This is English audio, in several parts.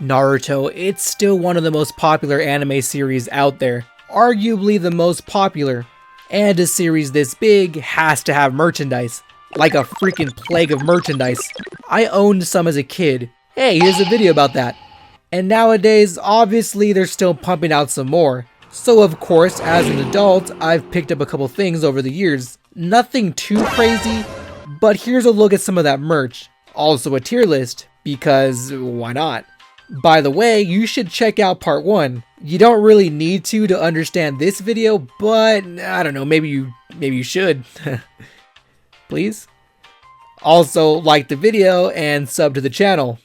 Naruto, it's still one of the most popular anime series out there, arguably the most popular, and a series this big has to have merchandise, like a freaking plague of merchandise. I owned some as a kid. Hey, here's a video about that. And nowadays, obviously they're still pumping out some more. So of course, as an adult, I've picked up a couple things over the years. Nothing too crazy, but here's a look at some of that merch. Also a tier list, because why not? By the way, you should check out part 1. You don't really need to understand this video, but I don't know, maybe you should. Please? Also, like the video and sub to the channel.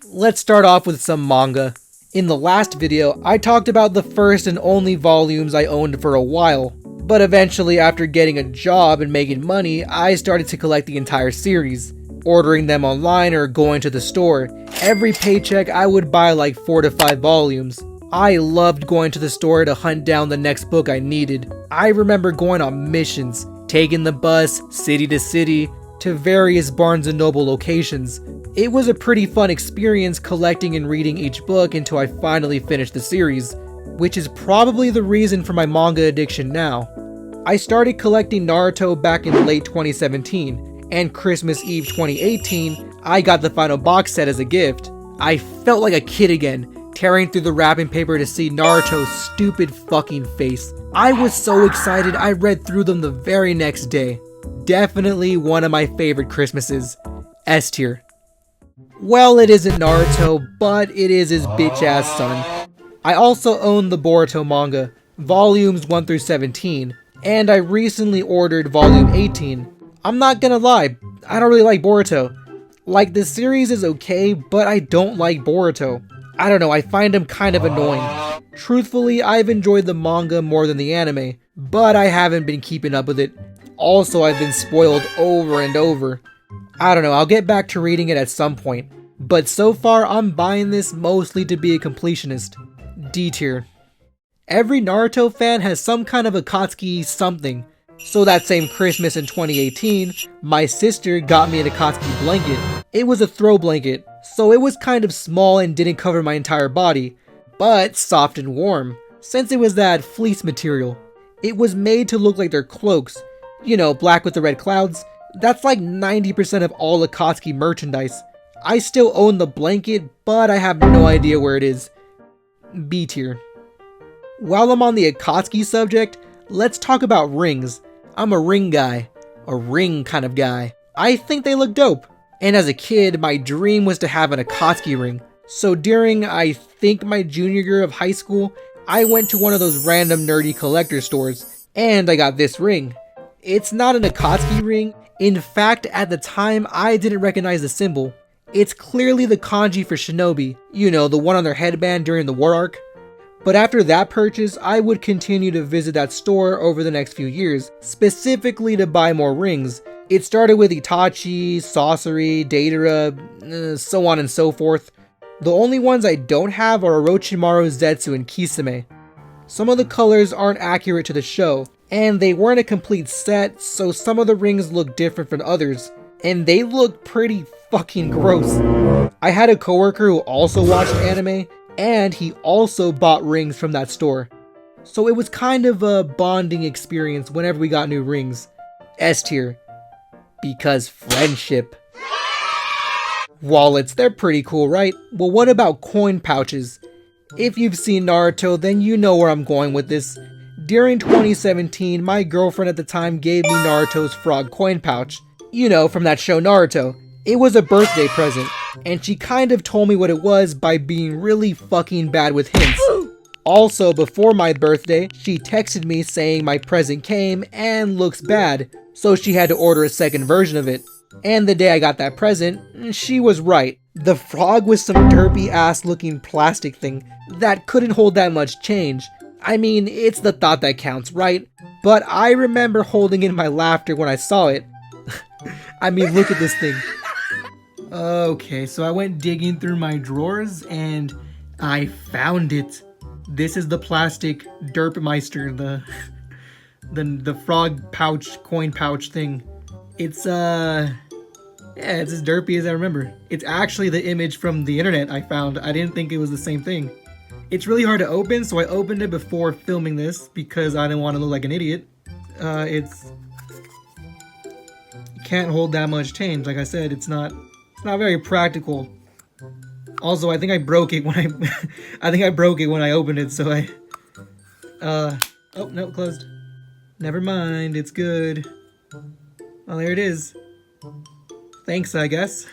Let's start off with some manga. In the last video, I talked about the first and only volumes I owned for a while, but eventually after getting a job and making money, I started to collect the entire series. Ordering them online or going to the store. Every paycheck I would buy like 4 to 5 volumes. I loved going to the store to hunt down the next book I needed. I remember going on missions, taking the bus, city to city, to various Barnes & Noble locations. It was a pretty fun experience collecting and reading each book until I finally finished the series, which is probably the reason for my manga addiction now. I started collecting Naruto back in late 2017. And Christmas Eve 2018, I got the final box set as a gift. I felt like a kid again, tearing through the wrapping paper to see Naruto's stupid fucking face. I was so excited I read through them the very next day. Definitely one of my favorite Christmases. S tier. Well, it isn't Naruto, but it is his bitch ass son. I also own the Boruto manga, volumes 1 through 17, and I recently ordered volume 18. I'm not gonna lie, I don't really like Boruto. Like, the series is okay, but I don't like Boruto. I don't know, I find him kind of annoying. Truthfully, I've enjoyed the manga more than the anime, but I haven't been keeping up with it. Also, I've been spoiled over and over. I don't know, I'll get back to reading it at some point. But so far, I'm buying this mostly to be a completionist. D tier. Every Naruto fan has some kind of Akatsuki something. So that same Christmas in 2018, my sister got me an Akatsuki blanket. It was a throw blanket, so it was kind of small and didn't cover my entire body, but soft and warm, since it was that fleece material. It was made to look like their cloaks, you know, black with the red clouds. That's like 90% of all Akatsuki merchandise. I still own the blanket, but I have no idea where it is. B tier. While I'm on the Akatsuki subject, let's talk about rings. I'm a ring guy. A ring kind of guy. I think they look dope. And as a kid, my dream was to have an Akatsuki ring. So during, I think, my junior year of high school, I went to one of those random nerdy collector stores, and I got this ring. It's not an Akatsuki ring. In fact, at the time, I didn't recognize the symbol. It's clearly the kanji for shinobi. You know, the one on their headband during the war arc. But after that purchase, I would continue to visit that store over the next few years, specifically to buy more rings. It started with Itachi, Sasori, Deidara, so on and so forth. The only ones I don't have are Orochimaru, Zetsu, and Kisame. Some of the colors aren't accurate to the show, and they weren't a complete set, so some of the rings look different from others, and they look pretty fucking gross. I had a coworker who also watched anime, and he also bought rings from that store. So it was kind of a bonding experience whenever we got new rings. S tier. Because friendship. Wallets, they're pretty cool, right? Well, what about coin pouches? If you've seen Naruto, then you know where I'm going with this. During 2017, my girlfriend at the time gave me Naruto's frog coin pouch. You know, from that show Naruto. It was a birthday present, and she kind of told me what it was by being really fucking bad with hints. Also, before my birthday, she texted me saying my present came and looks bad, so she had to order a second version of it. And the day I got that present, she was right. The frog was some derpy ass looking plastic thing that couldn't hold that much change. I mean, it's the thought that counts, right? But I remember holding in my laughter when I saw it. I mean, look at this thing. Okay, so I went digging through my drawers and I found it. This is the plastic Derpmeister, the frog pouch, coin pouch thing. It's Yeah, it's as derpy as I remember. It's actually the image from the internet I found. I didn't think it was the same thing. It's really hard to open, so I opened it before filming this because I didn't want to look like an idiot. It's... can't hold that much change. Like I said, it's not very practical. Also, I think I broke it when I think I broke it when I opened it, so I oh no, closed. Never mind, it's good. Well, there it is. Thanks, I guess.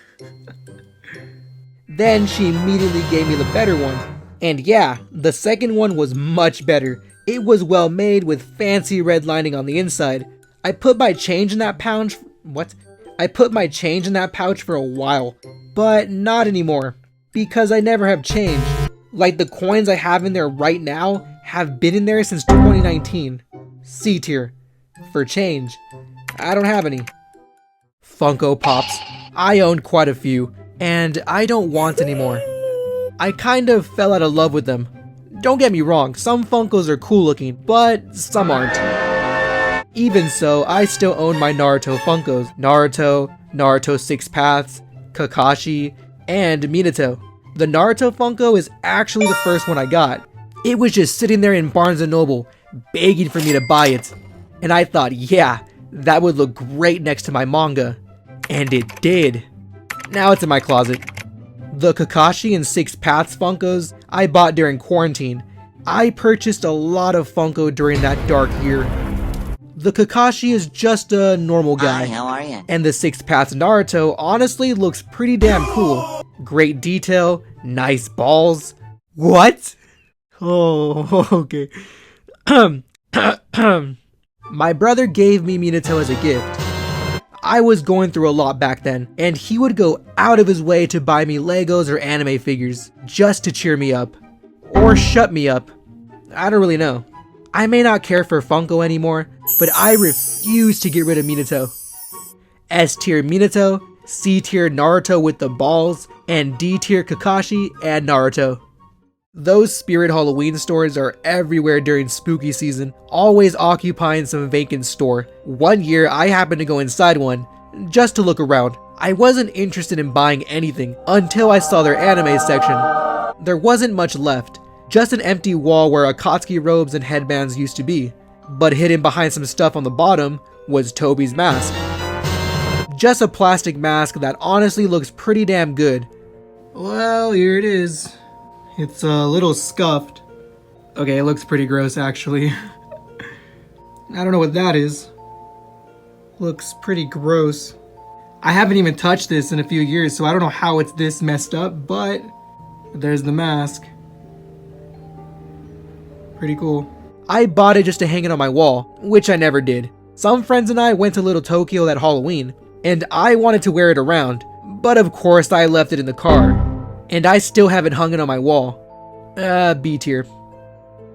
Then she immediately gave me the better one. And yeah, the second one was much better. It was well made with fancy red lining on the inside. I put my change in that pouch. What? I put my change in that pouch for a while, but not anymore because I never have change. Like the coins I have in there right now have been in there since 2019. C tier for change. I don't have any. Funko Pops. I owned quite a few, and I don't want any more. I kind of fell out of love with them. Don't get me wrong, some Funkos are cool looking, but some aren't. Even so, I still own my Naruto Funkos. Naruto 6 Paths, Kakashi, and Minato. The Naruto Funko is actually the first one I got. It was just sitting there in Barnes & Noble, begging for me to buy it. And I thought, yeah, that would look great next to my manga. And it did. Now it's in my closet. The Kakashi and 6 Paths Funkos I bought during quarantine. I purchased a lot of Funko during that dark year. The Kakashi is just a normal guy. Hi, how are you? And the 6 Paths Naruto honestly looks pretty damn cool. Great detail, nice balls. What? Oh, okay. My brother gave me Minato as a gift. I was going through a lot back then, and he would go out of his way to buy me Legos or anime figures just to cheer me up. Or shut me up. I don't really know. I may not care for Funko anymore, but I refuse to get rid of Minato. S tier Minato, C tier Naruto with the balls, and D tier Kakashi and Naruto. Those Spirit Halloween stores are everywhere during spooky season, always occupying some vacant store. One year I happened to go inside one, just to look around. I wasn't interested in buying anything until I saw their anime section. There wasn't much left, just an empty wall where Akatsuki robes and headbands used to be. But hidden behind some stuff on the bottom was Toby's mask. Just a plastic mask that honestly looks pretty damn good. Well, here it is. It's a little scuffed. Okay, it looks pretty gross actually. I don't know what that is. Looks pretty gross. I haven't even touched this in a few years, so I don't know how it's this messed up, but there's the mask. Pretty cool. I bought it just to hang it on my wall, which I never did. Some friends and I went to Little Tokyo that Halloween, and I wanted to wear it around, but of course I left it in the car. And I still haven't hung it on my wall. B tier.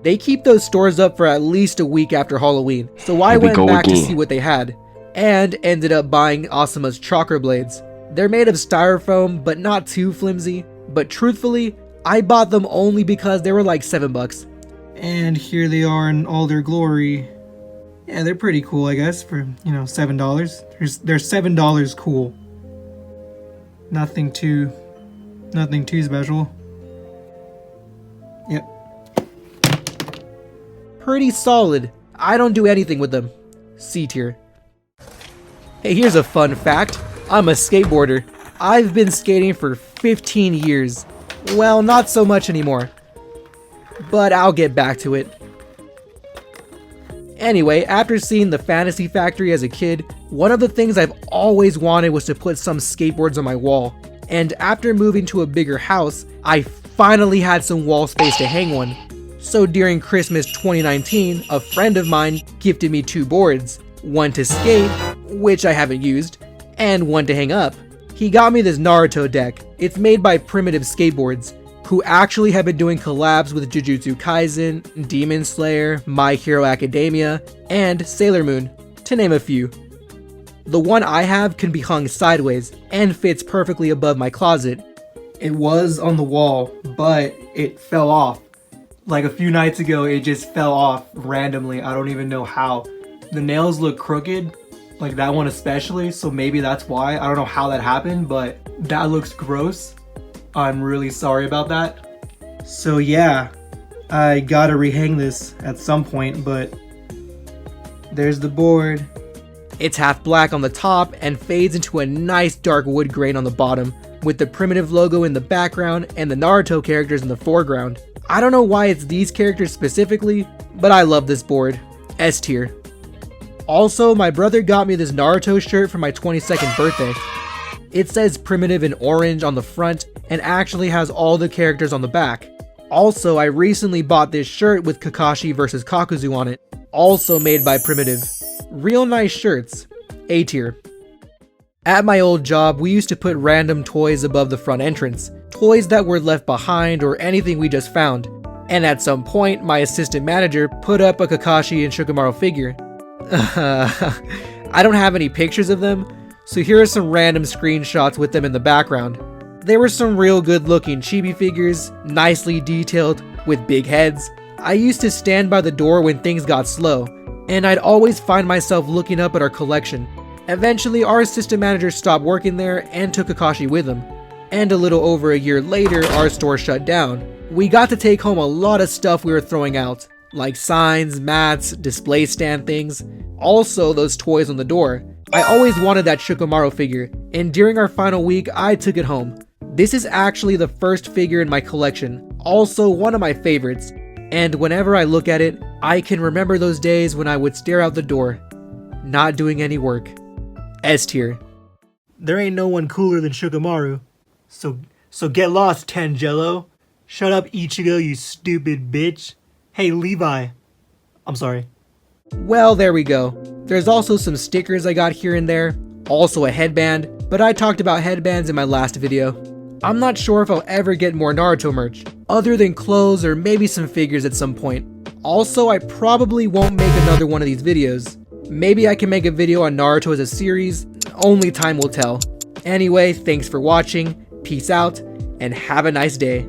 They keep those stores up for at least a week after Halloween, so I went back to see what they had, and ended up buying Asuma's chakra blades. They're made of styrofoam, but not too flimsy, but truthfully, I bought them only because they were like $7. And here they are in all their glory. Yeah, they're pretty cool, I guess, for, $7. They're $7 cool. Nothing too special. Yep. Pretty solid. I don't do anything with them. C tier. Hey, here's a fun fact. I'm a skateboarder. I've been skating for 15 years. Well, not so much anymore. But I'll get back to it. Anyway, after seeing the Fantasy Factory as a kid, one of the things I've always wanted was to put some skateboards on my wall. And after moving to a bigger house, I finally had some wall space to hang one. So during Christmas 2019, a friend of mine gifted me 2 boards. One to skate, which I haven't used, and one to hang up. He got me this Naruto deck. It's made by Primitive Skateboards, who actually have been doing collabs with Jujutsu Kaisen, Demon Slayer, My Hero Academia, and Sailor Moon, to name a few. The one I have can be hung sideways and fits perfectly above my closet. It was on the wall, but it fell off. Like a few nights ago, it just fell off randomly. I don't even know how. The nails look crooked, Like that one especially, so maybe that's why. I don't know how that happened, but that looks gross. I'm really sorry about that. So yeah, I gotta rehang this at some point, but there's the board. It's half black on the top and fades into a nice dark wood grain on the bottom, with the Primitive logo in the background and the Naruto characters in the foreground. I don't know why it's these characters specifically, but I love this board. S tier. Also, my brother got me this Naruto shirt for my 22nd birthday. It says Primitive in orange on the front and actually has all the characters on the back. Also, I recently bought this shirt with Kakashi vs Kakuzu on it, also made by Primitive. Real nice shirts. A tier. At my old job, we used to put random toys above the front entrance, toys that were left behind or anything we just found. And at some point, my assistant manager put up a Kakashi and Shikamaru figure. I don't have any pictures of them, so here are some random screenshots with them in the background. There were some real good looking chibi figures, nicely detailed, with big heads. I used to stand by the door when things got slow, and I'd always find myself looking up at our collection. Eventually, our assistant manager stopped working there and took Kakashi with him. And a little over a year later, our store shut down. We got to take home a lot of stuff we were throwing out, like signs, mats, display stand things, also those toys on the door. I always wanted that Shikamaru figure, and during our final week, I took it home. This is actually the first figure in my collection, also one of my favorites, and whenever I look at it, I can remember those days when I would stare out the door, not doing any work. S tier. There ain't no one cooler than Shikamaru, so get lost, Tangelo. Shut up, Ichigo, you stupid bitch. Hey, Levi. I'm sorry. Well, there we go. There's also some stickers I got here and there, also a headband, but I talked about headbands in my last video. I'm not sure if I'll ever get more Naruto merch, other than clothes or maybe some figures at some point. Also, I probably won't make another one of these videos. Maybe I can make a video on Naruto as a series, only time will tell. Anyway, thanks for watching, peace out, and have a nice day.